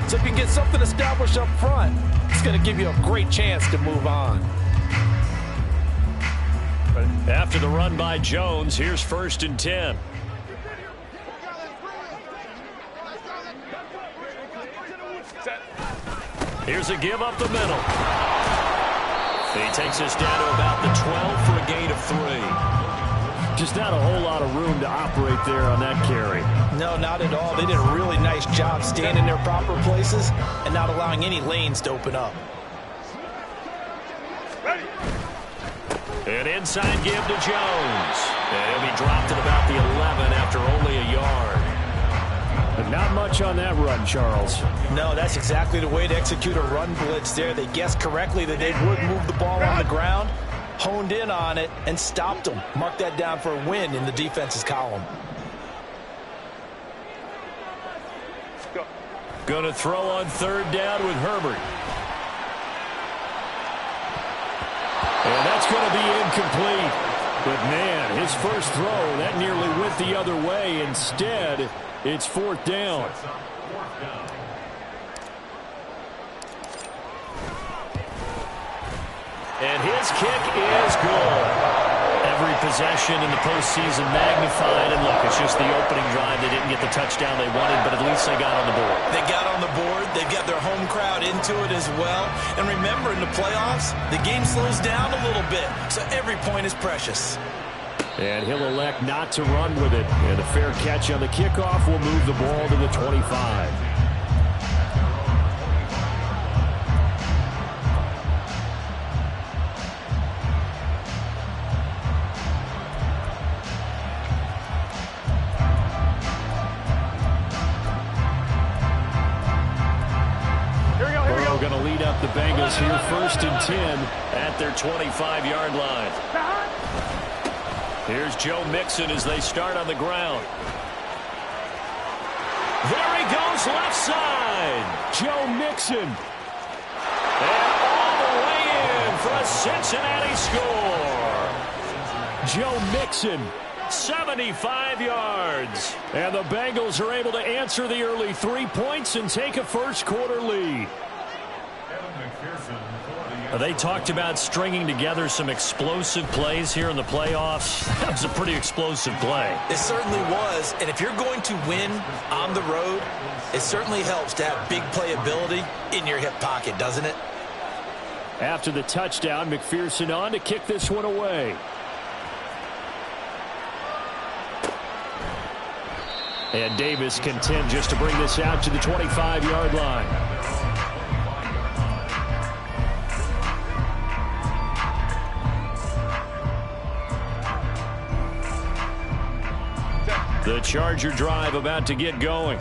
So if you can get something established up front, it's going to give you a great chance to move on. After the run by Jones, here's 1st and 10. Here's a give up the middle. He takes us down to about the 12 for a gain of 3. Just not a whole lot of room to operate there on that carry. No, not at all. They did a really nice job staying in their proper places and not allowing any lanes to open up. An inside give to Jones. And he'll be dropped at about the 11 after only a yard. But not much on that run, Charles. No, that's exactly the way to execute a run blitz there. They guessed correctly that they would move the ball on the ground, honed in on it, and stopped them. Mark that down for a win in the defense's column. Going to throw on 3rd down with Herbert. And that's going to be incomplete. But, man, his first throw, that nearly went the other way. Instead, it's 4th down. And his kick is good. Every possession in the postseason magnified. And look, it's just the opening drive. They didn't get the touchdown they wanted, but at least they got on the board. They got on the board. They've got their home crowd into it as well. And remember, in the playoffs, the game slows down a little bit, so every point is precious. And he'll elect not to run with it. And a fair catch on the kickoff will move the ball to the 25. Going to lead up the Bengals here, 1st and 10 at their 25-yard line. Here's Joe Mixon as they start on the ground. There he goes, left side. Joe Mixon. And all the way in for a Cincinnati score. Joe Mixon. 75 yards. And the Bengals are able to answer the early 3 points and take a first-quarter lead. They talked about stringing together some explosive plays here in the playoffs. That was a pretty explosive play. It certainly was. And if you're going to win on the road, it certainly helps to have big playability in your hip pocket, doesn't it? After the touchdown, McPherson on to kick this one away. And Davis content just to bring this out to the 25-yard line. The Charger drive about to get going.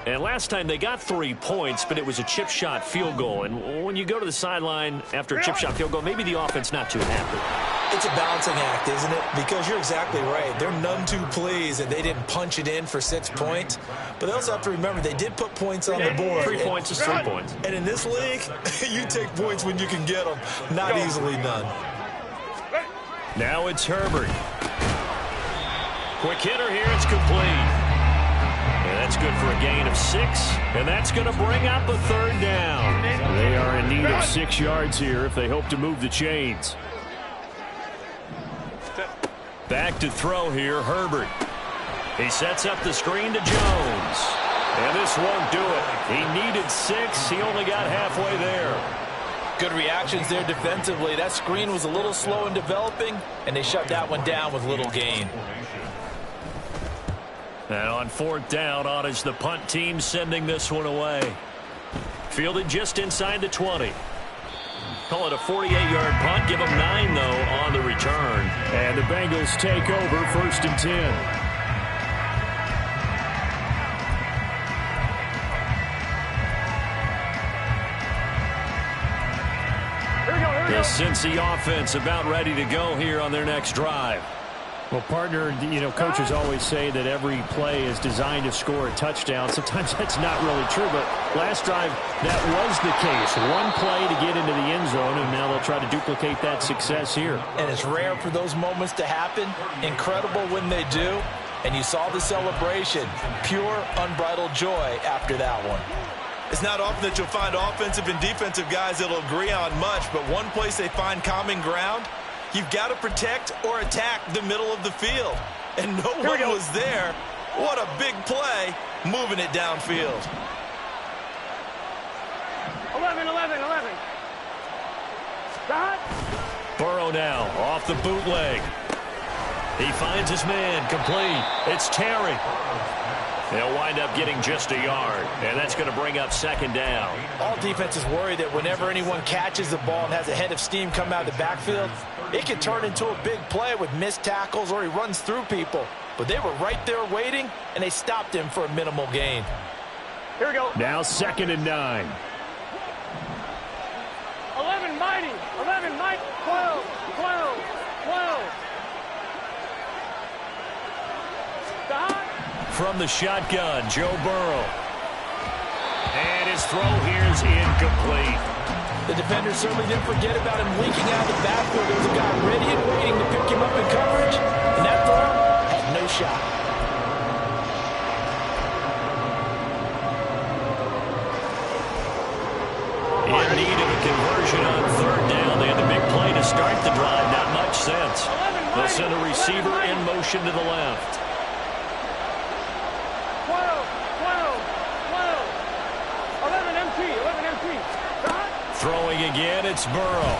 And last time they got 3 points, but it was a chip shot field goal. And when you go to the sideline after a chip shot field goal, maybe the offense not too happy. It's a balancing act, isn't it? Because you're exactly right. They're none too pleased that they didn't punch it in for 6 points. But they also have to remember they did put points on the board. 3 points is 3 points. And in this league, you take points when you can get them. Not easily done. Now it's Herbert. Quick hitter here, it's complete. And that's good for a gain of 6. And that's going to bring up a 3rd down. They are in need of 6 yards here if they hope to move the chains. Back to throw here, Herbert. He sets up the screen to Jones. And this won't do it. He needed 6. He only got halfway there. Good reactions there defensively. That screen was a little slow in developing, and they shut that one down with little gain. And on 4th down, on is the punt team sending this one away. Fielded just inside the 20. Call it a 48-yard punt. Give them 9, though, on the return. And the Bengals take over 1st and 10. The Cincy offense about ready to go here on their next drive. Well, partner, you know, coaches always say that every play is designed to score a touchdown. Sometimes that's not really true, but last drive, that was the case. One play to get into the end zone, and now they'll try to duplicate that success here. And it's rare for those moments to happen. Incredible when they do. And you saw the celebration. Pure, unbridled joy after that one. It's not often that you'll find offensive and defensive guys that'll agree on much, but one place they find common ground, you've got to protect or attack the middle of the field. And no one was there. What a big play, moving it downfield. 11. Stop. Burrow now off the bootleg. He finds his man, complete. It's Terry. They'll wind up getting just a yard, and that's going to bring up second down. All defenses worry that whenever anyone catches the ball and has a head of steam come out of the backfield, it can turn into a big play with missed tackles or he runs through people. But they were right there waiting, and they stopped him for a minimal gain. Here we go. Now 2nd and 9. 11, mighty. 11, mighty. 12. Stop. From the shotgun, Joe Burrow. And his throw here is incomplete. The defender certainly didn't forget about him leaking out of the backfield. There was a guy ready and waiting to pick him up in coverage, and that throw had no shot. In need of a conversion on 3rd down. They had the big play to start the drive. Not much sense. They'll send a receiver in motion to the left. 11 MT. Throwing again, it's Burrow.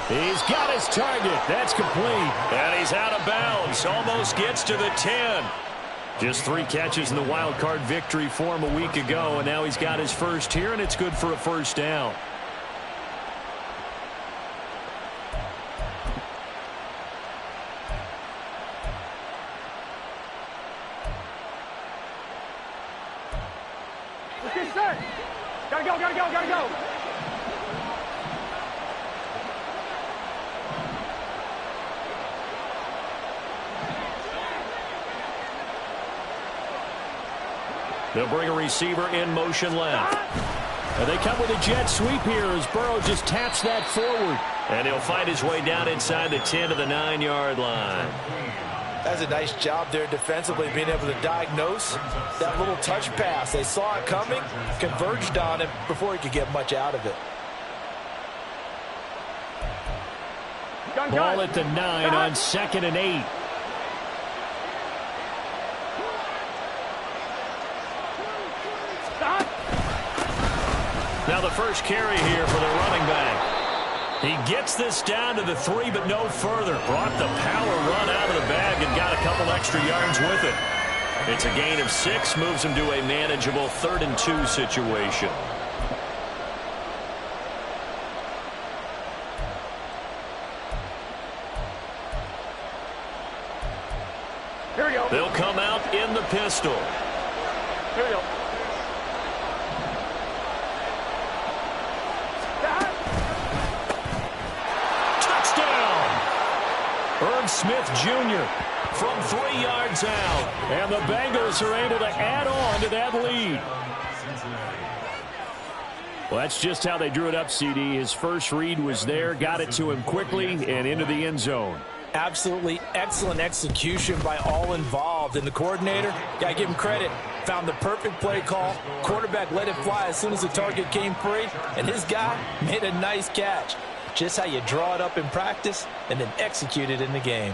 He's got his target. That's complete. And he's out of bounds. Almost gets to the 10. Just 3 catches in the wild card victory for him a week ago, and now he's got his first here, and it's good for a first down. Okay, set. Gotta go. They'll bring a receiver in motion left. And they come with a jet sweep here as Burrow just taps that forward. And he'll find his way down inside the 10 to the 9-yard line. That's a nice job there defensively, being able to diagnose that little touch pass. They saw it coming, converged on him before he could get much out of it. Ball at the 9 on 2nd and 8. Now the first carry here for the running back. He gets this down to the 3, but no further. Brought the power run out of the bag and got a couple extra yards with it. It's a gain of 6, moves him to a manageable 3rd and 2 situation. Here we go. They'll come out in the pistol. Here we go. Smith Jr. from 3 yards out. And the Bengals are able to add on to that lead. Well, that's just how they drew it up, CD. His first read was there, got it to him quickly, and into the end zone. Absolutely excellent execution by all involved. And the coordinator, got to give him credit, found the perfect play call. Quarterback let it fly as soon as the target came free, and his guy made a nice catch. Just how you draw it up in practice and then execute it in the game.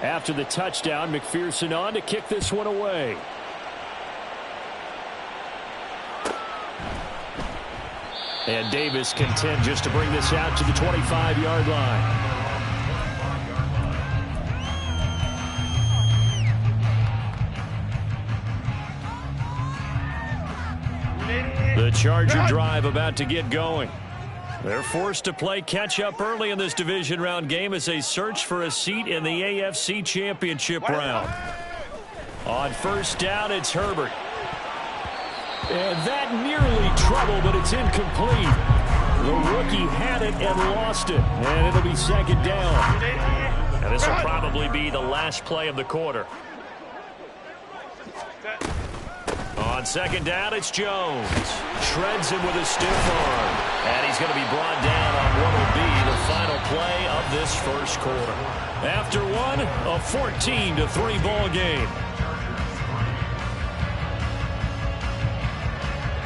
After the touchdown, McPherson on to kick this one away. And Davis content just to bring this out to the 25-yard line. The Charger drive about to get going. They're forced to play catch-up early in this division round game as they search for a seat in the AFC Championship round. On first down, it's Herbert. And that nearly trouble, but it's incomplete. The rookie had it and lost it, and it'll be 2nd down. And this will probably be the last play of the quarter. On On second down, it's Jones. Shreds him with a stiff arm. And he's going to be brought down on what will be the final play of this first quarter. After one, a 14-3 ball game.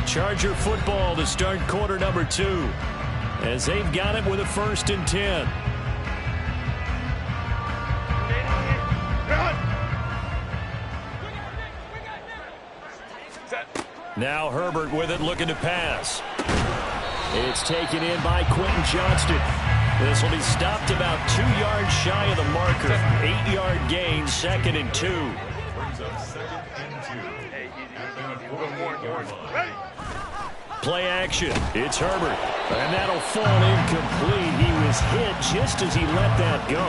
Charger football to start quarter number 2. As they've got it with a 1st and 10. Now Herbert with it, looking to pass. It's taken in by Quentin Johnston. This will be stopped about 2 yards shy of the marker. 8-yard gain, 2nd and 2. Play action. It's Herbert. And that'll fall incomplete. He was hit just as he let that go.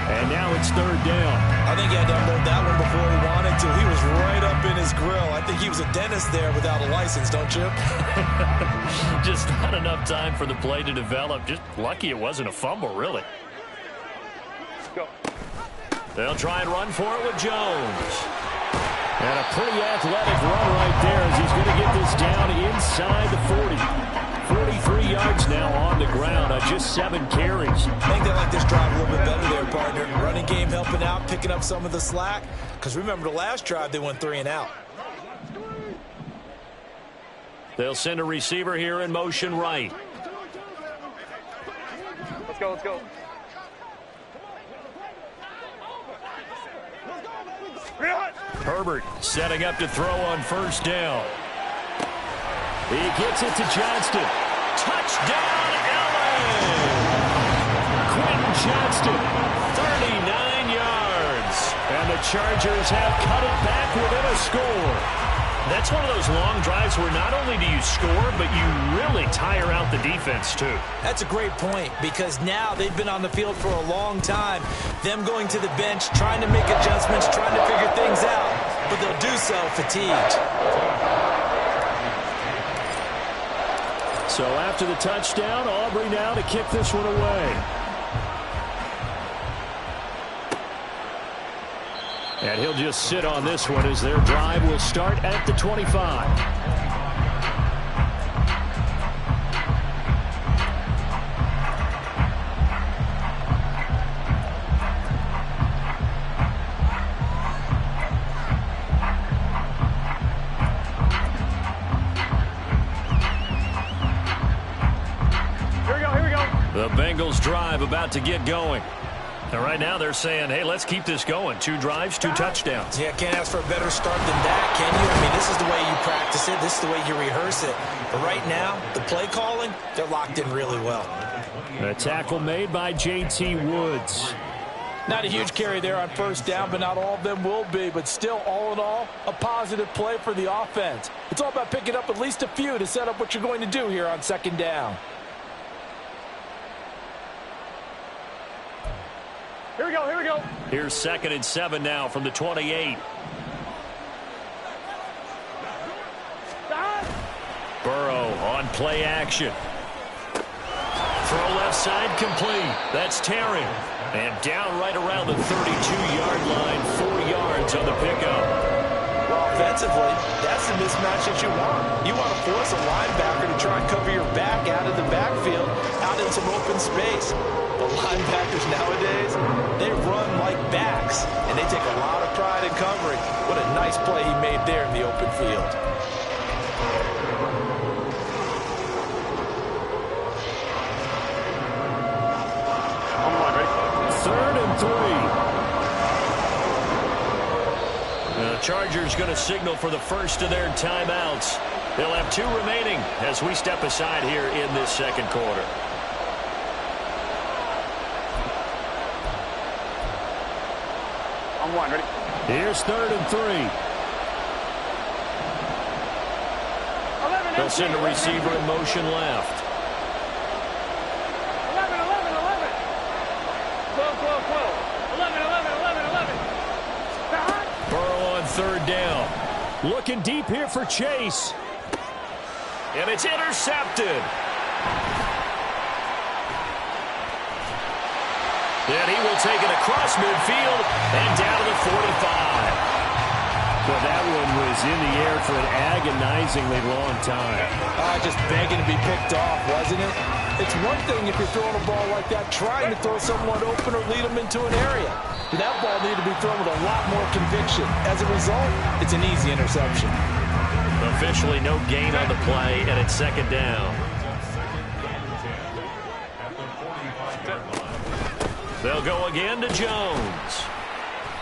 And now it's 3rd down. I think he had to unload that one before he wanted to. He was right up in his grill. I think he was a dentist there without a license, don't you? Just not enough time for the play to develop. Just lucky it wasn't a fumble, really. Go. They'll try and run for it with Jones. And a pretty athletic run right there as he's going to get this down inside the 40. 43 yards now on the ground on just 7 carries. I think they like this drive a little bit better there, partner. Running game helping out, picking up some of the slack. Because remember, the last drive, they went 3 and out. They'll send a receiver here in motion right. Let's go, let's go. Herbert setting up to throw on 1st down. He gets it to Johnston. Touchdown, LA! Quentin Johnston, 39 yards. And the Chargers have cut it back within a score. That's one of those long drives where not only do you score, but you really tire out the defense, too. That's a great point, because now they've been on the field for a long time. Them going to the bench, trying to make adjustments, trying to figure things out, but they'll do so fatigued. So after the touchdown, Aubrey now to kick this one away. And he'll just sit on this one as their drive will start at the 25. The Bengals drive about to get going. And right now they're saying, hey, let's keep this going. 2 drives, 2 touchdowns. Yeah, can't ask for a better start than that, can you? I mean, this is the way you practice it. This is the way you rehearse it. But right now, the play calling, they're locked in really well. A tackle made by J.T. Woods. Not a huge carry there on 1st down, but not all of them will be. But still, all in all, a positive play for the offense. It's all about picking up at least a few to set up what you're going to do here on 2nd down. Here we go, here we go. Here's 2nd and 7 now from the 28. Burrow on play action. Throw left side complete. That's Terry. And down right around the 32-yard line, 4 yards on the pickup. Well, offensively, that's the mismatch that you want. You want to force a linebacker to try and cover your back out of the backfield, out in some open space. But linebackers nowadays, they run like backs, and they take a lot of pride in covering. What a nice play he made there in the open field. Third and 3. The Chargers going to signal for the first of their timeouts. They'll have 2 remaining as we step aside here in this 2nd quarter. On 1, ready? Here's 3rd and 3. 11, They'll send a receiver in motion left. 11, 11, 11. 12, 12, 12. 11, 11, 11, 11. Burrow on 3rd down. Looking deep here for Chase. And it's intercepted. And he will take it across midfield and down to the 45. Well, that one was in the air for an agonizingly long time. Just begging to be picked off, wasn't it? It's one thing if you're throwing a ball like that, trying to throw someone open or lead them into an area. But that ball needed to be thrown with a lot more conviction. As a result, it's an easy interception. Officially no gain on the play, and it's second down. They'll go again to Jones.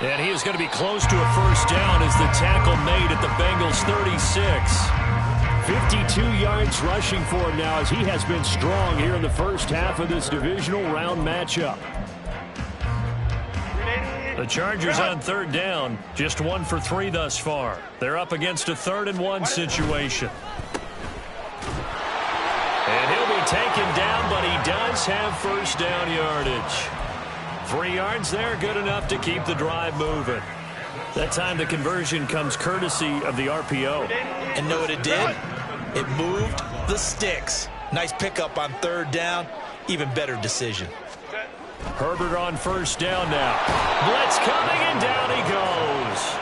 And he is going to be close to a first down as the tackle made at the Bengals 36. 52 yards rushing for him now as he has been strong here in the first half of this divisional round matchup. The Chargers on third down, just 1 for 3 thus far. They're up against a 3rd and 1 situation. And he'll be taken down, but he does have first down yardage. 3 yards there, good enough to keep the drive moving. That time the conversion comes courtesy of the RPO. And know what it did? It moved the sticks. Nice pickup on third down. Even better decision. Herbert on first down now. Blitz coming, and down he goes.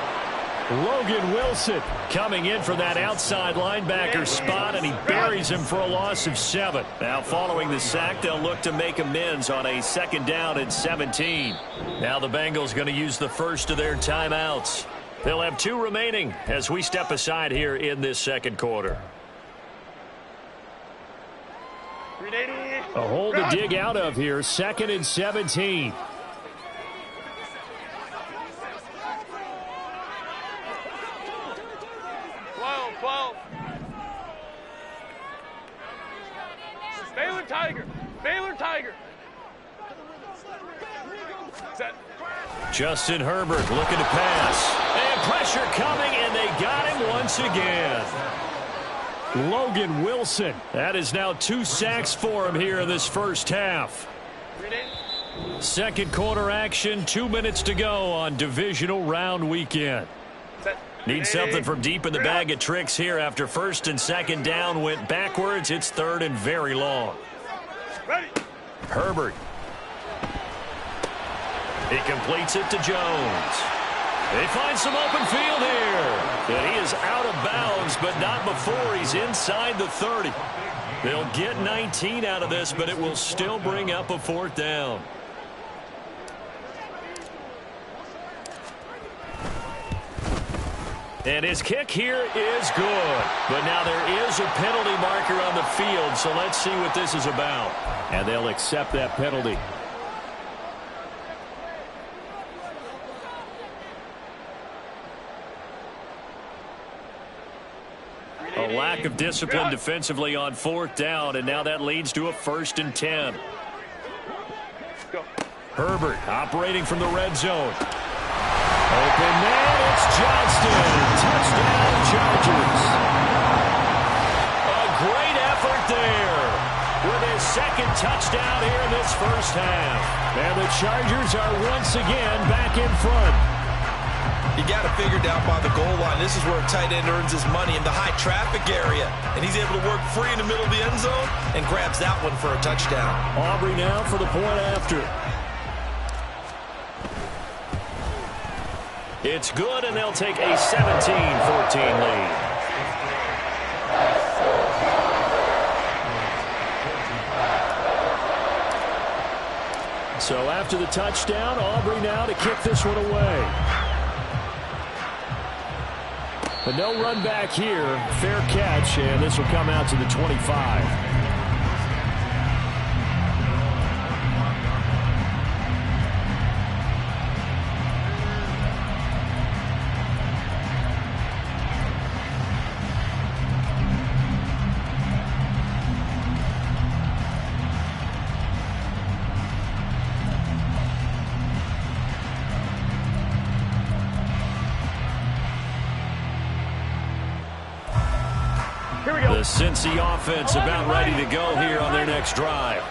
Logan Wilson coming in for that outside linebacker spot, and he buries him for a loss of 7. Now following the sack, they'll look to make amends on a 2nd down and 17. Now the Bengals going to use the first of their timeouts. They'll have 2 remaining as we step aside here in this second quarter. A hole to dig out of here, 2nd and 17. Baylor Tiger. Set. Justin Herbert looking to pass. And pressure coming, and they got him once again. Logan Wilson. That is now 2 sacks for him here in this first half. Second quarter action, 2 minutes to go on divisional round weekend. Need something from deep in the bag of tricks here after 1st and 2nd down went backwards. It's 3rd and very long. Herbert. He completes it to Jones. They find some open field here. And he is out of bounds, but not before he's inside the 30. They'll get 19 out of this, but it will still bring up a 4th down. And his kick here is good. But now there is a penalty marker on the field, so let's see what this is about. And they'll accept that penalty. A lack of discipline defensively on 4th down, and now that leads to a 1st and 10. Herbert operating from the red zone. Open man, it's Johnston. Touchdown, Chargers. A great effort there with his 2nd touchdown here in this first half. And the Chargers are once again back in front. You got to figure down by the goal line. This is where a tight end earns his money, in the high traffic area. And he's able to work free in the middle of the end zone and grabs that one for a touchdown. Aubrey now for the point after. It's good, and they'll take a 17-14 lead. So after the touchdown, Aubrey now to kick this one away. But no run back here. Fair catch, and this will come out to the 25. The Cincy offense about ready to go here on their next drive.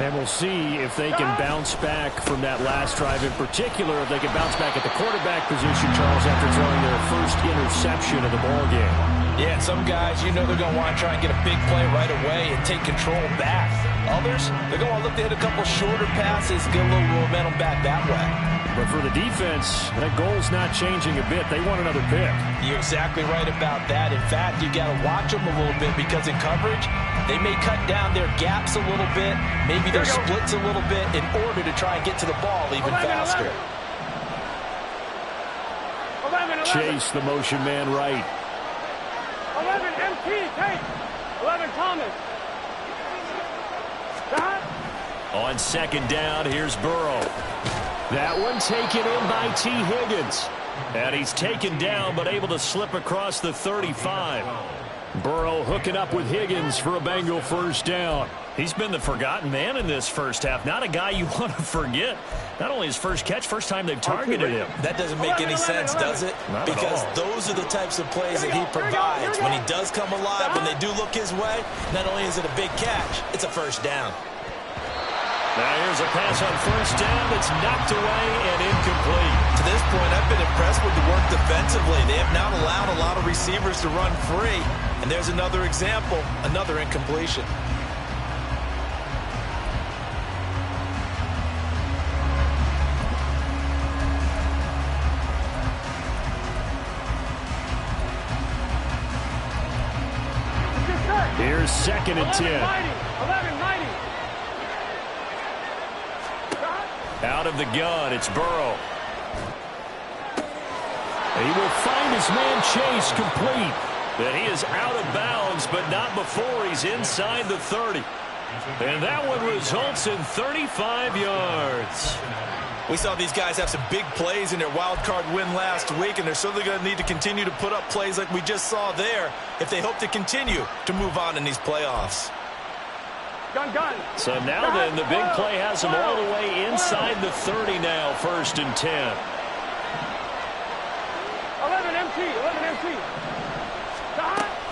And we'll see if they can bounce back from that last drive, in particular, if they can bounce back at the quarterback position, Charles, after throwing their first interception of the ballgame. Yeah, some guys, you know they're going to want to try and get a big play right away and take control back. Others, they're going to look to hit a couple shorter passes, get a little momentum back that way. But for the defense, that goal's not changing a bit. They want another pick. You're exactly right about that. In fact, you got to watch them a little bit because in coverage, they may cut down their gaps a little bit, maybe their splits a little bit in order to try and get to the ball even faster. 11. Chase, the motion man right. 11, MT, take. 11, Thomas. Stop. On second down, here's Burrow. That one taken in by T. Higgins. And he's taken down but able to slip across the 35. Burrow hooking up with Higgins for a Bengal first down. He's been the forgotten man in this first half. Not a guy you want to forget. Not only his first catch, first time they've targeted him. That doesn't make any sense, does it? Because those are the types of plays that he provides. When he does come alive, when they do look his way, not only is it a big catch, it's a first down. Now here's a pass on first down that's knocked away and incomplete. To this point, I've been impressed with the work defensively. They have not allowed a lot of receivers to run free. And there's another example, another incompletion. Here's second and 10. 11-90. Out of the gun, it's Burrow. He will find his man Chase complete. That he is out of bounds, but not before he's inside the 30. And that one results in 35 yards. We saw these guys have some big plays in their wild card win last week, and they're certainly going to need to continue to put up plays like we just saw there if they hope to continue to move on in these playoffs. Gun. So now then, the big play has them all the way inside the 30 now, first and 10. 11 MT.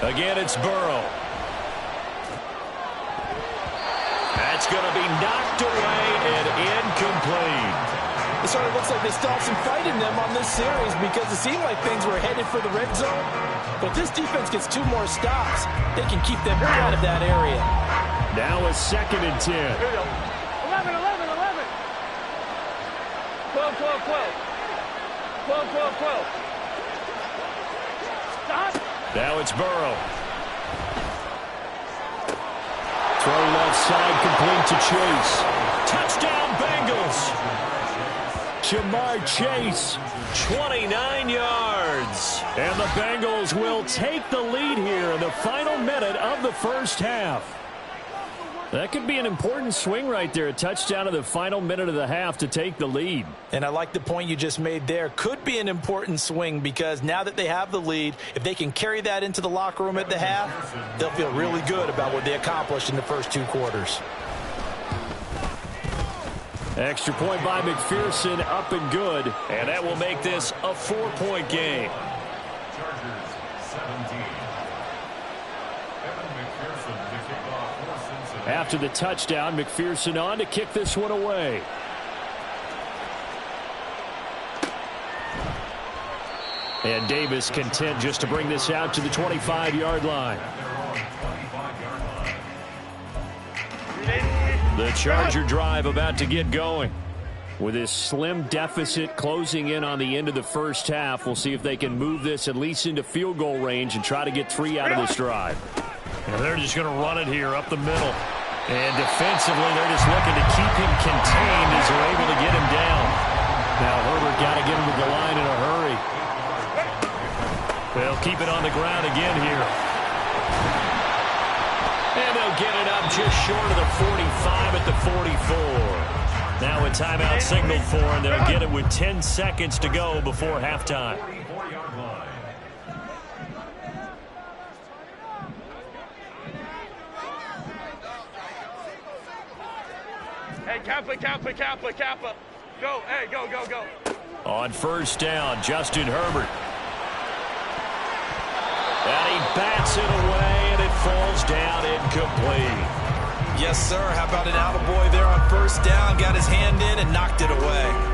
Again, it's Burrow. That's going to be knocked away and incomplete. It sort of looks like they still have some fight in them on this series because it seemed like things were headed for the red zone. But if this defense gets 2 more stops, they can keep them out of that area. Now a second and 10. 11. 12. Stop. Now it's Burrow. Throw left side complete to Chase. Touchdown, Bengals. Jamar Chase. 29 yards. And the Bengals will take the lead here in the final minute of the first half. That could be an important swing right there. A touchdown in the final minute of the half to take the lead. And I like the point you just made there. Could be an important swing because now that they have the lead, if they can carry that into the locker room at the half, they'll feel really good about what they accomplished in the first 2 quarters. Extra point by McPherson, up and good. And that will make this a 4-point game. After the touchdown, McPherson on to kick this one away. And Davis content just to bring this out to the 25-yard line. The Charger drive about to get going. With this slim deficit closing in on the end of the first half, we'll see if they can move this at least into field goal range and try to get 3 out of this drive. And they're just going to run it here up the middle. And defensively, they're just looking to keep him contained as they're able to get him down. Now Herbert got to get him to the line in a hurry. They'll keep it on the ground again here. And they'll get it up just short of the 45 at the 44. Now a timeout signaled for, and they'll get it with 10 seconds to go before halftime. Hey, Kappa. Go, hey, go. On first down, Justin Herbert. And he bats it away, and it falls down incomplete. Yes, sir. How about an attaboy there on first down? Got his hand in and knocked it away.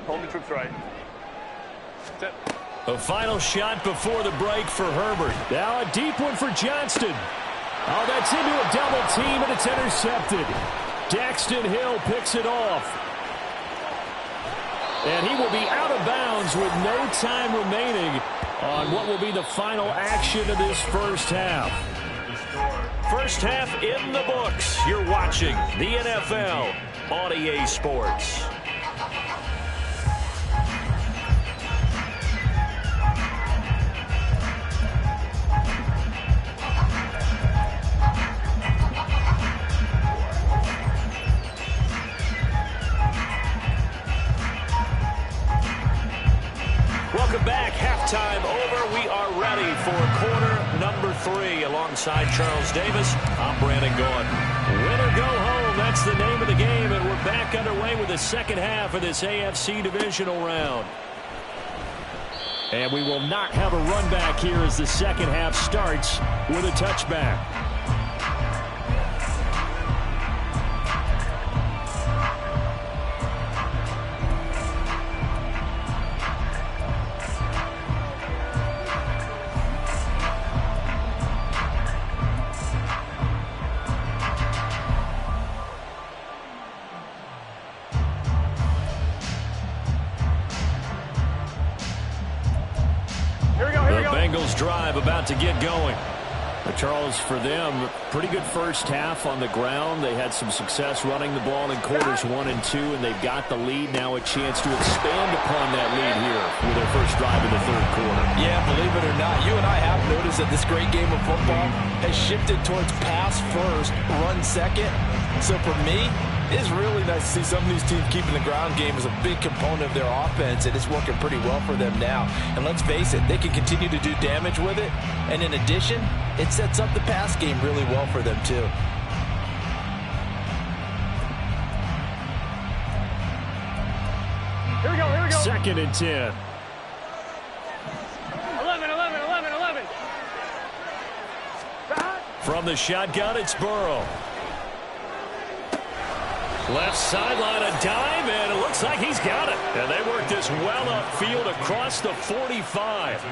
Hold the troops right. Sit. A final shot before the break for Herbert. Now a deep one for Johnston. Oh, that's into a double team, and it's intercepted. Daxton Hill picks it off. And he will be out of bounds with no time remaining on what will be the final action of this first half. First half in the books. You're watching the NFL on EA Sports. Welcome back. Halftime over. We are ready for quarter number 3. Alongside Charles Davis, I'm Brandon Gordon. Win or go home, that's the name of the game, and we're back underway with the second half of this AFC divisional round. And we will not have a run back here as the second half starts with a touchback. Bengals drive about to get going. But Charles, for them, pretty good first half on the ground. They had some success running the ball in quarters 1 and 2, and they've got the lead. Now a chance to expand upon that lead here with their first drive in the third quarter. Yeah, believe it or not, you and I have noticed that this great game of football has shifted towards pass first, run second. So for me, it's really nice to see some of these teams keeping the ground game as a big component of their offense, and it's working pretty well for them now. And let's face it, they can continue to do damage with it. And in addition, it sets up the pass game really well for them, too. Here we go, here we go. 2nd and 10. 11. From the shotgun, it's Burrow. Left sideline, a dive, and it looks like he's got it. And they work this well upfield across the 45.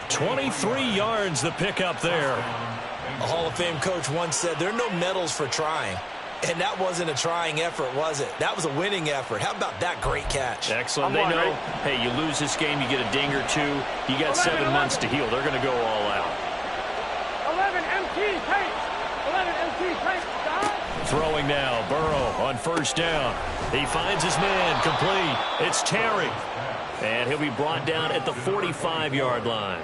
23 yards the pickup there. A Hall of Fame coach once said, there are no medals for trying. And that wasn't a trying effort, was it? That was a winning effort. How about that great catch? Excellent. They know, hey, you lose this game, you get a ding or two. You got 7 months to heal. They're going to go all out. 11 MT tape. 11 MT tape. Throwing now, Burrow on first down. He finds his man, complete. It's Terry. And he'll be brought down at the 45-yard line.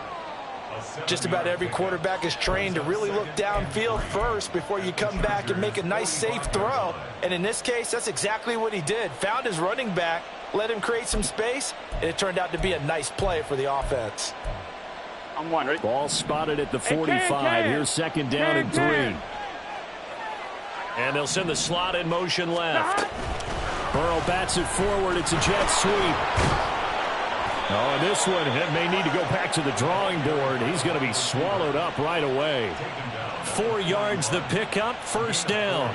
Just about every quarterback is trained to really look downfield first before you come back and make a nice, safe throw. And in this case, that's exactly what he did. Found his running back, let him create some space, and it turned out to be a nice play for the offense. I'm wondering. Ball spotted at the 45. Here's 2nd down and 3. And they'll send the slot in motion left. Burrow bats it forward. It's a jet sweep. Oh, and this one may need to go back to the drawing board. He's going to be swallowed up right away. 4 yards the pickup, first down.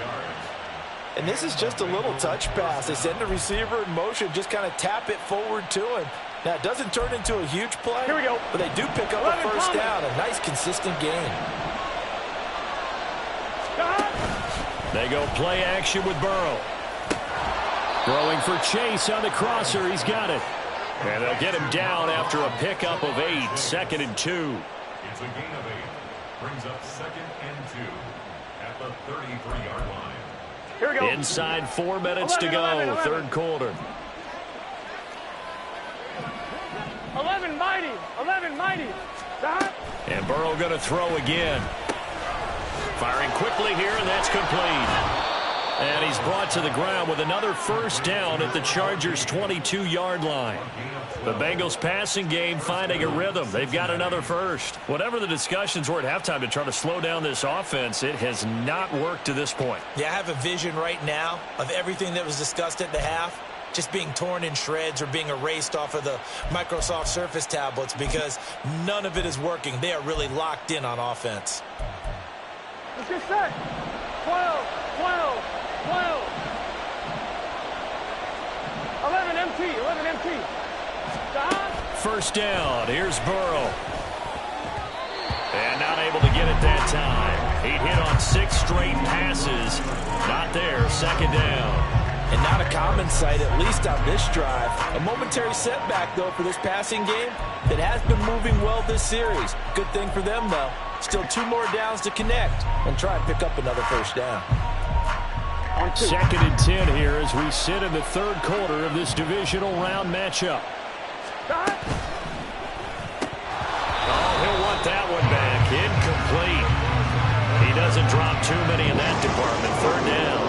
And this is just a little touch pass. They send the receiver in motion, just kind of tap it forward to him. Now, it doesn't turn into a huge play. Here we go. But they do pick up a first down. A nice, consistent gain. They go play action with Burrow. Throwing for Chase on the crosser. He's got it. And they'll get him down after a pickup of 8. 2nd and 2. It's a gain of 8. Brings up 2nd and 2 at the 33-yard line. Here we go. Inside 4 minutes to go. 11. Third quarter. 11 mighty. And Burrow going to throw again. Firing quickly here, and that's complete. And he's brought to the ground with another first down at the Chargers' 22-yard line. The Bengals passing game finding a rhythm. They've got another first. Whatever the discussions were at halftime to try to slow down this offense, it has not worked to this point. Yeah, I have a vision right now of everything that was discussed at the half just being torn in shreds or being erased off of the Microsoft Surface tablets because none of it is working. They are really locked in on offense. Let's get set. 12. 11 MT. First down. Here's Burrow. And not able to get it that time. He hit on 6 straight passes. Not there. Second down. And not a common sight, at least on this drive. A momentary setback, though, for this passing game that has been moving well this series. Good thing for them, though. Still 2 more downs to connect and try and pick up another first down. Second and 10 here as we sit in the third quarter of this divisional round matchup. Oh, he'll want that one back. Incomplete. He doesn't drop too many in that department. Third down.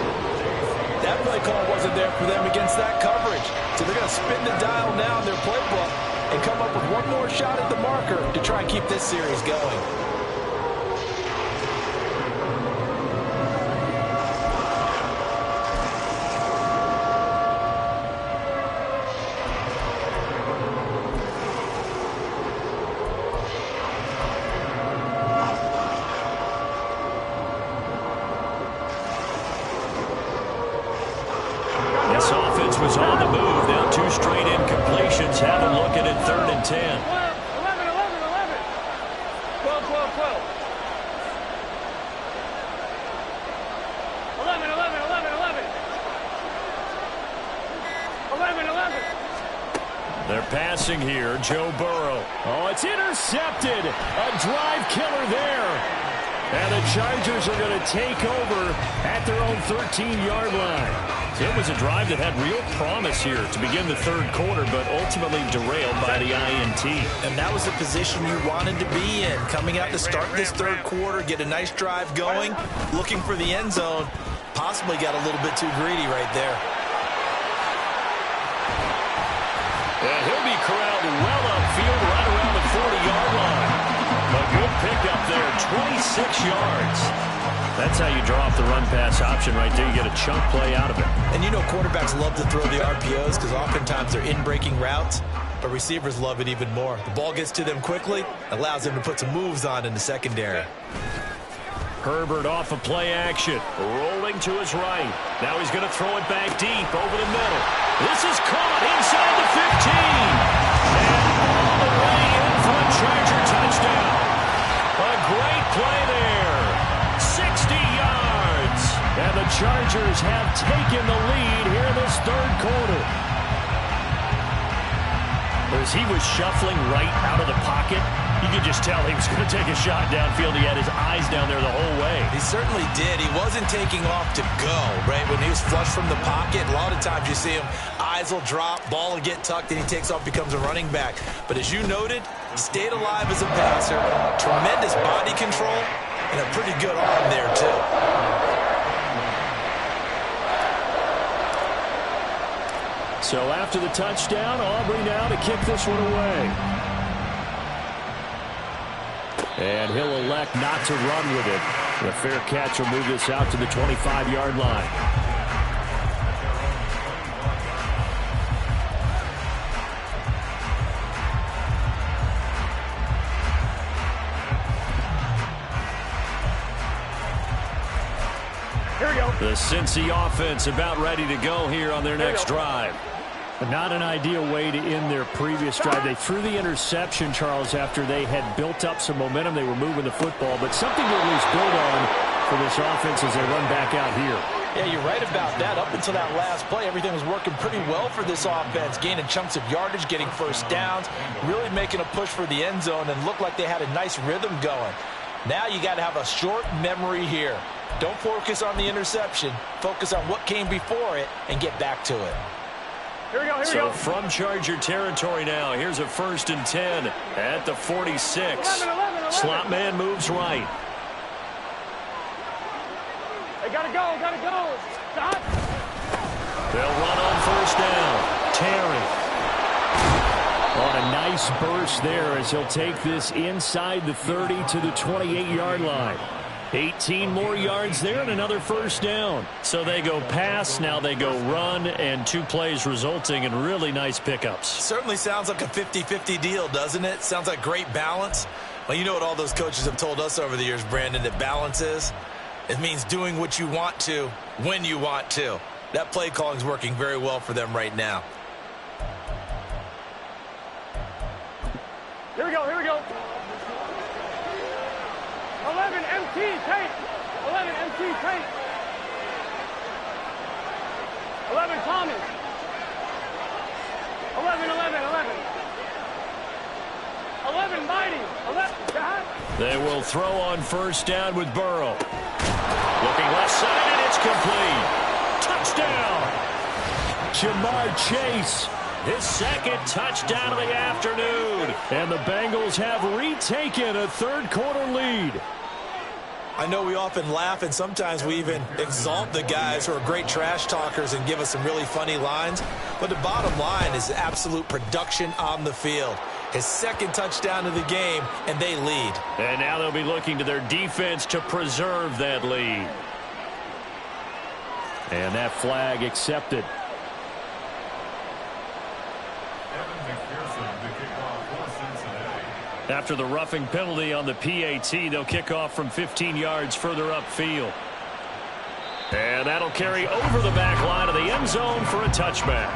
That play call wasn't there for them against that coverage. So they're going to spin the dial now in their playbook and come up with one more shot at the marker to try and keep this series going. Was on the move. Now 2 straight incompletions. Have a look at it. 3rd and 10. 11, 11. 12, 12, 12. 11, 11, 11, 11. 11, 11. They're passing here. Joe Burrow. Oh, it's intercepted. A drive killer there. And the Chargers are going to take over at their own 13-yard line. It was a drive that had real promise here to begin the third quarter, but ultimately derailed by the INT. And that was the position you wanted to be in. Coming out to start this third quarter, get a nice drive going, looking for the end zone. Possibly got a little bit too greedy right there. And he'll be corralled well upfield right around the 40-yard line. A good pickup there, 26 yards. That's how you draw up the run-pass option right there. You get a chunk play out of it. And you know quarterbacks love to throw the RPOs because oftentimes they're in-breaking routes, but receivers love it even more. The ball gets to them quickly, allows them to put some moves on in the secondary. Herbert off of play action, rolling to his right. Now he's going to throw it back deep over the middle. This is caught inside the 15. And all the way in for a Charger touchdown. A great play there. 60 yards. And the Chargers have taken the lead here in this third quarter. As he was shuffling right out of the pocket, you could just tell he was going to take a shot downfield. He had his eyes down there the whole way. He certainly did. He wasn't taking off to go, right? When he was flush from the pocket, a lot of times you see him, eyes will drop, ball will get tucked, and he takes off, becomes a running back. But as you noted, he stayed alive as a passer, tremendous body control, and a pretty good arm there, too. So after the touchdown, Aubrey now to kick this one away. And he'll elect not to run with it. The fair catch will move this out to the 25-yard line. Here we go. The Cincy offense about ready to go here on their next drive. But not an ideal way to end their previous drive. They threw the interception, Charles, after they had built up some momentum. They were moving the football, but something to at least build on for this offense as they run back out here. Yeah, you're right about that. Up until that last play, everything was working pretty well for this offense, gaining chunks of yardage, getting first downs, really making a push for the end zone, and looked like they had a nice rhythm going. Now you got to have a short memory here. Don't focus on the interception. Focus on what came before it and get back to it. Here we go, here we So go. from Charger territory now, here's a 1st and 10 at the 46. 11. Slot man moves right. They gotta go, gotta go. Stop. They'll run on first down. Terry. On a nice burst there as he'll take this inside the 30 to the 28-yard line. 18 more yards there and another first down. So they go pass, now they go run, and 2 plays resulting in really nice pickups. Certainly sounds like a 50-50 deal, doesn't it? Sounds like great balance. Well, you know what all those coaches have told us over the years, Brandon, that balance is? It means doing what you want to when you want to. That play calling is working very well for them right now. Here we go, here we go. 11 MT, tape. 11 MT, tape. 11 Tommy. 11, 11 Mighty. 11, God. They will throw on first down with Burrow. Looking left side, and it's complete. Touchdown. Jamar Chase. His second touchdown of the afternoon. And the Bengals have retaken a third-quarter lead. I know we often laugh, and sometimes we even exalt the guys who are great trash talkers and give us some really funny lines. But the bottom line is absolute production on the field. His second touchdown of the game, and they lead. And now they'll be looking to their defense to preserve that lead. And that flag accepted. After the roughing penalty on the PAT, they'll kick off from 15 yards further upfield. And that'll carry over the back line of the end zone for a touchback.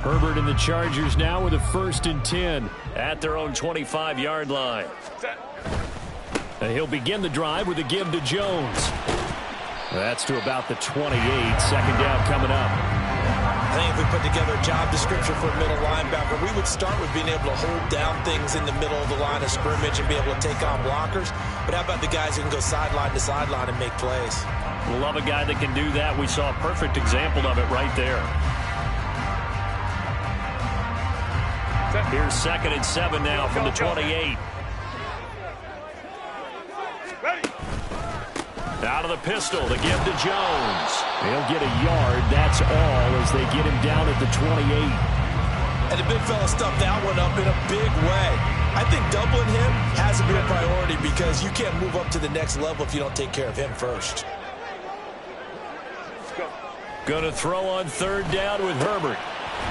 Herbert and the Chargers now with a 1st and 10. At their own 25-yard line. And he'll begin the drive with a give to Jones. That's to about the 28. Second down coming up. I think if we put together a job description for a middle linebacker, we would start with being able to hold down things in the middle of the line of scrimmage and be able to take on blockers. But how about the guys who can go sideline to sideline and make plays? Love a guy that can do that. We saw a perfect example of it right there. Here's 2nd and 7 now from the 28. Out of the pistol, the give to Jones. He'll get a yard, that's all, as they get him down at the 28. And the big fella stuffed that one up in a big way. I think doubling him has to be a priority because you can't move up to the next level if you don't take care of him first. Gonna throw on 3rd down with Herbert.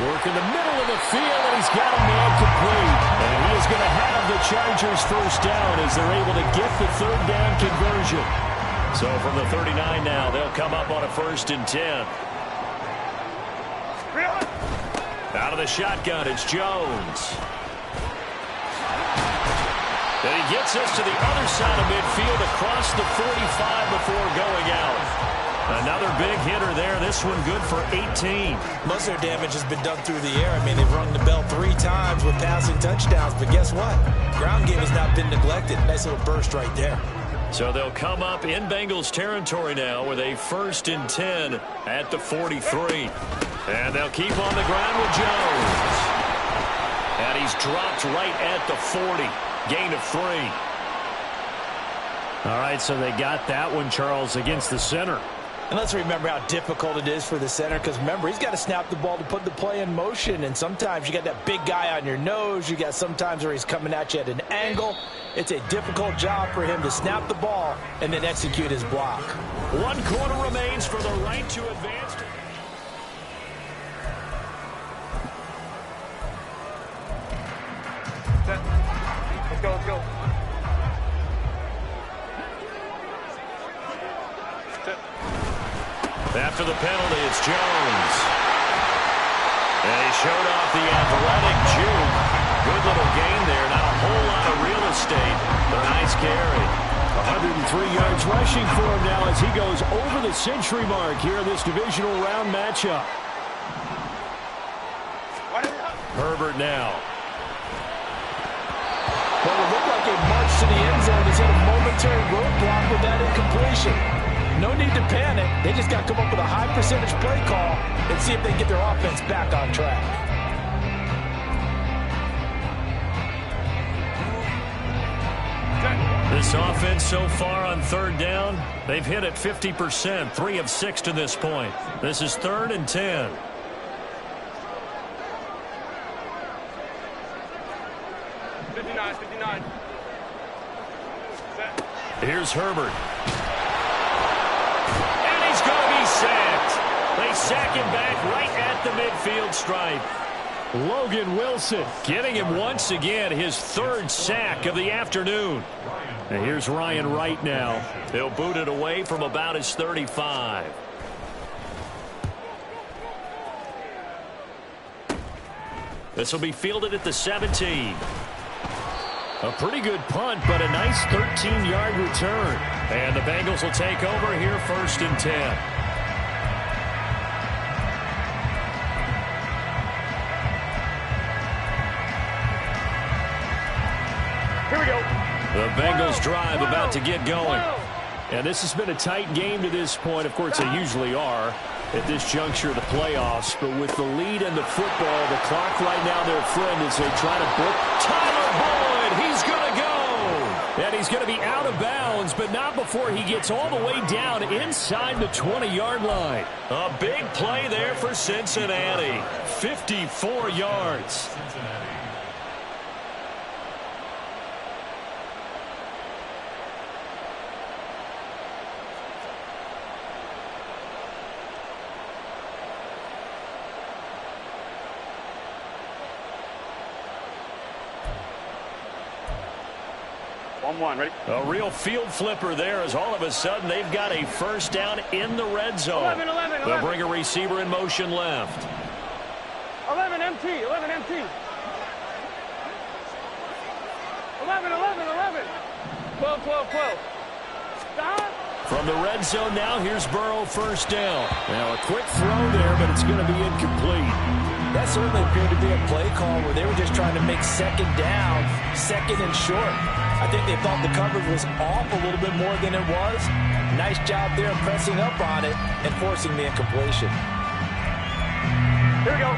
Work in the middle of the field, and he's got a man complete. And he is going to have the Chargers first down as they're able to get the 3rd down conversion. So from the 39 now, they'll come up on a 1st and 10. Out of the shotgun, it's Jones. And he gets us to the other side of midfield across the 45 before going out. Another big hitter there. This one good for 18. Most of their damage has been done through the air. I mean, they've rung the bell 3 times with passing touchdowns. But guess what? Ground game has not been neglected. Nice little burst right there. So they'll come up in Bengals territory now with a 1st and 10 at the 43. And they'll keep on the ground with Jones. And he's dropped right at the 40. Gain of 3. All right, so they got that one, Charles, against the center. And let's remember how difficult it is for the center because, remember, he's got to snap the ball to put the play in motion. And sometimes you got that big guy on your nose. You got sometimes where he's coming at you at an angle. It's a difficult job for him to snap the ball and then execute his block. 1 quarter remains for the right to advance. Let's go, let's go. After the penalty, it's Jones. And he showed off the athletic juke. Good little gain there. Not a whole lot of real estate, but a nice carry. 103 yards rushing for him now as he goes over the century mark here in this divisional round matchup. Herbert now. Well, it looked like a march to the end zone. He's hit a momentary roadblock with that incompletion. No need to panic. They just got to come up with a high percentage play call and see if they can get their offense back on track. This offense so far on 3rd down, they've hit it 50%, 3 of 6 to this point. This is 3rd and 10. Here's Herbert. And he's going to be sacked. They sack him back right at the midfield stripe. Logan Wilson getting him once again, his third sack of the afternoon. And here's Ryan Wright now. He'll boot it away from about his 35. This will be fielded at the 17. A pretty good punt, but a nice 13-yard return. And the Bengals will take over here, 1st and 10. Here we go. The Bengals drive about to get going. And this has been a tight game to this point. Of course, they usually are at this juncture of the playoffs. But with the lead in the football, the clock right now their friend as they try to book Tyler Boyd. He's going to go. And he's going to be out of bounds, but not before he gets all the way down inside the 20-yard line. A big play there for Cincinnati. 54 yards. Cincinnati. Ready? A real field flipper there as all of a sudden they've got a first down in the red zone. 11. They'll bring a receiver in motion left. 11 MT. 11 MT. 11. 12. Stop. From the red zone now, here's Burrow, first down. Now a quick throw there, but it's going to be incomplete. That certainly appeared to be a play call where they were just trying to make second down, second and short. I think they thought the coverage was off a little bit more than it was. Nice job there pressing up on it and forcing the incompletion. Here we go.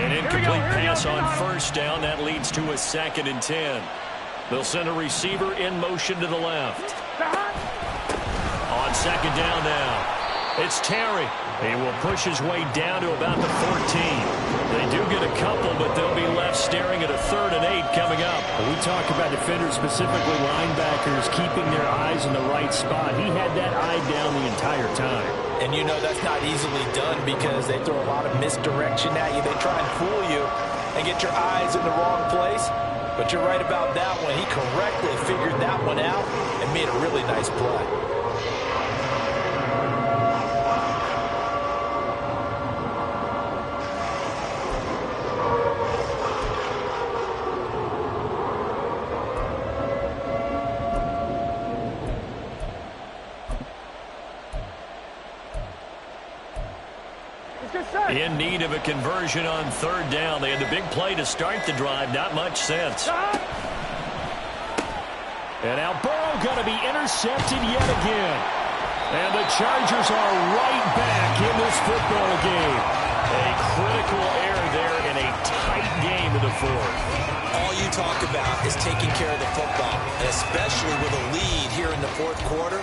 An incomplete pass on first down. That leads to a 2nd and 10. They'll send a receiver in motion to the left. On second down now, it's Terry. He will push his way down to about the 14. They do get a couple, but they'll be left staring at a 3rd and 8 coming up. When we talk about defenders, specifically linebackers, keeping their eyes in the right spot. He had that eye down the entire time. And you know that's not easily done because they throw a lot of misdirection at you. They try and fool you and get your eyes in the wrong place. But you're right about that one. He correctly figured that one out and made a really nice play. In need of a conversion on 3rd down. They had the big play to start the drive. Not much sense. And now Burrow going to be intercepted yet again. And the Chargers are right back in this football game. A critical error there in a tight game in the 4th. All you talk about is taking care of the football, and especially with a lead here in the 4th quarter.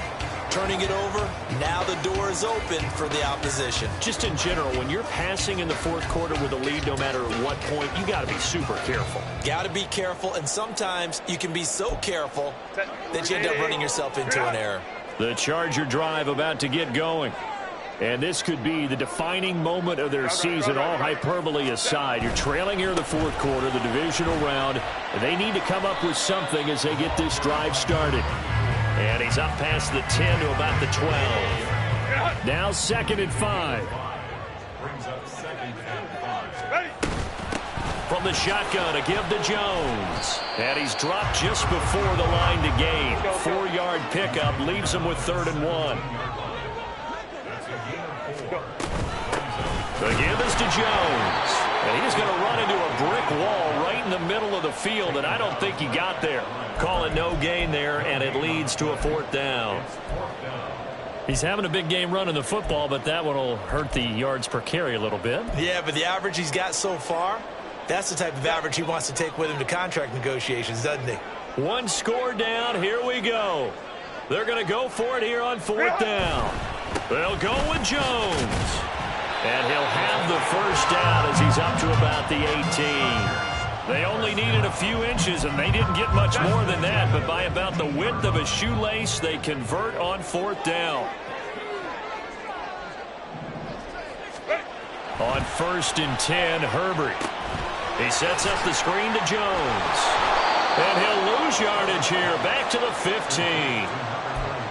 Turning it over, now the door is open for the opposition. Just in general, when you're passing in the 4th quarter with a lead, no matter what point, you got to be super careful. Got to be careful, and sometimes you can be so careful that you end up running yourself into an error. The Charger drive about to get going. And this could be the defining moment of their season, all hyperbole aside. You're trailing here in the 4th quarter, the divisional round. They need to come up with something as they get this drive started. And he's up past the 10 to about the 12. Now 2nd and 5. Brings up 2nd and 5. From the shotgun, a give to Jones. And he's dropped just before the line to gain. 4-yard pickup leaves him with 3rd and 1. The give is to Jones. And he's going to run into a brick wall right in the middle of the field, and I don't think he got there. Call it no gain there, and it leads to a 4th down. He's having a big game running the football, but that one will hurt the yards per carry a little bit. Yeah, but the average he's got so far, that's the type of average he wants to take with him to contract negotiations, doesn't he? One score down. Here we go. They're going to go for it here on 4th down. They'll go with Jones. And he'll have the first down as he's up to about the 18. They only needed a few inches, and they didn't get much more than that. But by about the width of a shoelace, they convert on 4th down. On 1st and 10, Herbert. He sets up the screen to Jones. And he'll lose yardage here, back to the 15.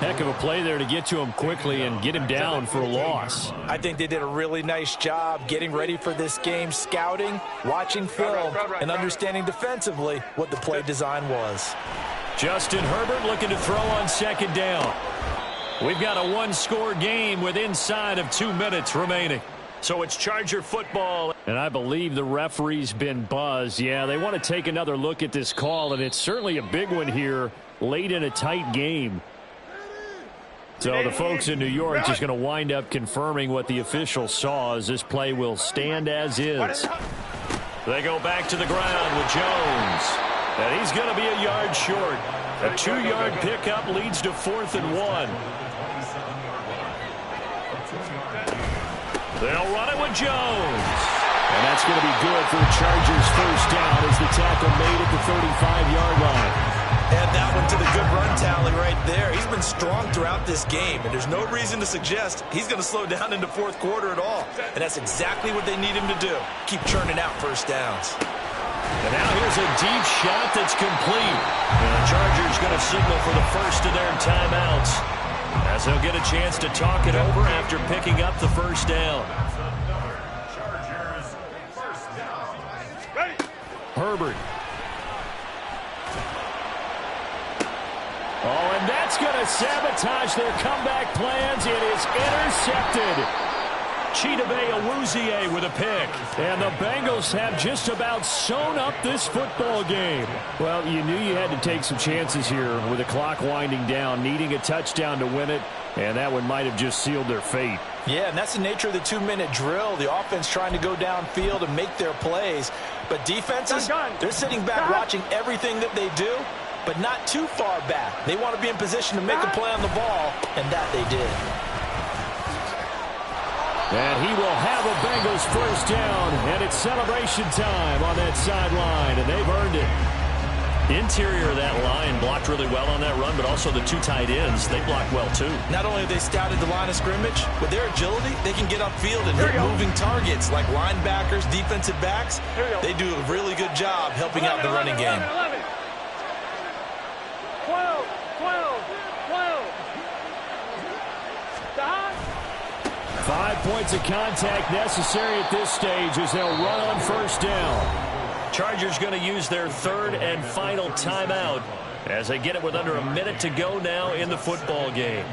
Heck of a play there to get to him quickly and get him down for a loss. I think they did a really nice job getting ready for this game, scouting, watching film, and understanding defensively what the play design was. Justin Herbert looking to throw on 2nd down. We've got a one-score game with inside of 2 minutes remaining. So it's Charger football. And I believe the referee's been buzzed. Yeah, they want to take another look at this call, and it's certainly a big one here late in a tight game. So the folks in New York just going to wind up confirming what the official saw, as this play will stand as is. They go back to the ground with Jones. And he's going to be a yard short. A 2-yard pickup leads to 4th and 1. They'll run it with Jones. And that's going to be good for the Chargers' 1st down as the tackle made at the 35-yard line. Add that one to the good run tally right there. He's been strong throughout this game, and there's no reason to suggest he's going to slow down into 4th quarter at all. And that's exactly what they need him to do. Keep churning out 1st downs. And now here's a deep shot that's complete. And the Chargers going to signal for the first of their timeouts, as they'll get a chance to talk it over after picking up the 1st down. Chargers, 1st down. Herbert. Oh, and that's going to sabotage their comeback plans. It is intercepted. Chidobe Awuzie with a pick. And the Bengals have just about sewn up this football game. Well, you knew you had to take some chances here with the clock winding down, needing a touchdown to win it, and that one might have just sealed their fate. Yeah, and that's the nature of the 2-minute drill. The offense trying to go downfield and make their plays. But defenses, they're sitting back watching everything that they do, but not too far back. They want to be in position to make a play on the ball, and that they did. And he will have a Bengals 1st down, and it's celebration time on that sideline, and they've earned it. Interior of that line blocked really well on that run, but also the 2 tight ends, they blocked well too. Not only have they scouted the line of scrimmage, with their agility, they can get upfield and hit moving targets like linebackers, defensive backs. They do a really good job helping out the running game. 12, 12, 12. Stop. 5 points of contact necessary at this stage as they'll run on 1st down. Chargers going to use their 3rd and final timeout as they get it with under a minute to go now in the football game.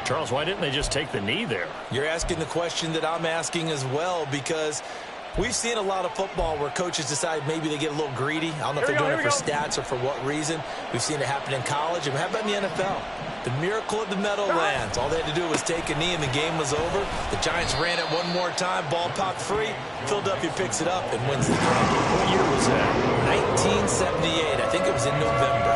Charles, why didn't they just take the knee there? You're asking the question that I'm asking as well, because we've seen a lot of football where coaches decide maybe they get a little greedy. I don't know if they're doing it for stats or for what reason. We've seen it happen in college. And how about in the NFL? The miracle of the Meadowlands. All they had to do was take a knee and the game was over. The Giants ran it one more time. Ball popped free. Philadelphia picks it up and wins the game. What year was that? 1978. I think it was in November.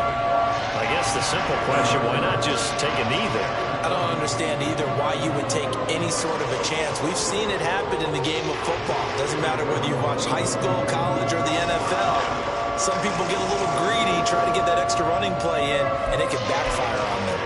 I guess the simple question, why not just take a knee there? I don't understand either why you would take any sort of a chance. We've seen it happen in the game of football. Doesn't matter whether you watch high school, college, or the NFL. Some people get a little greedy, try to get that extra running play in, and it can backfire on them.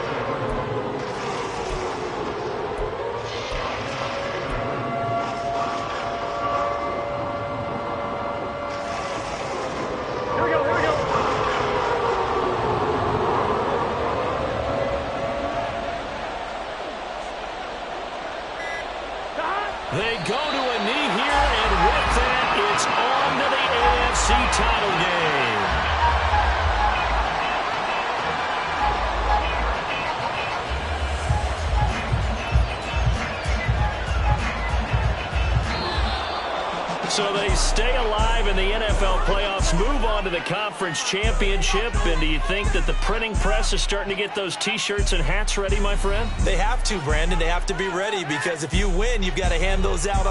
They go to a knee here, and with that, it's on to the AFC title game. So they stay alive in the NFL playoffs, move on to the conference championship. And do you think that the printing press is starting to get those T-shirts and hats ready, my friend? They have to, Brandon. They have to be ready, because if you win, you've got to hand those out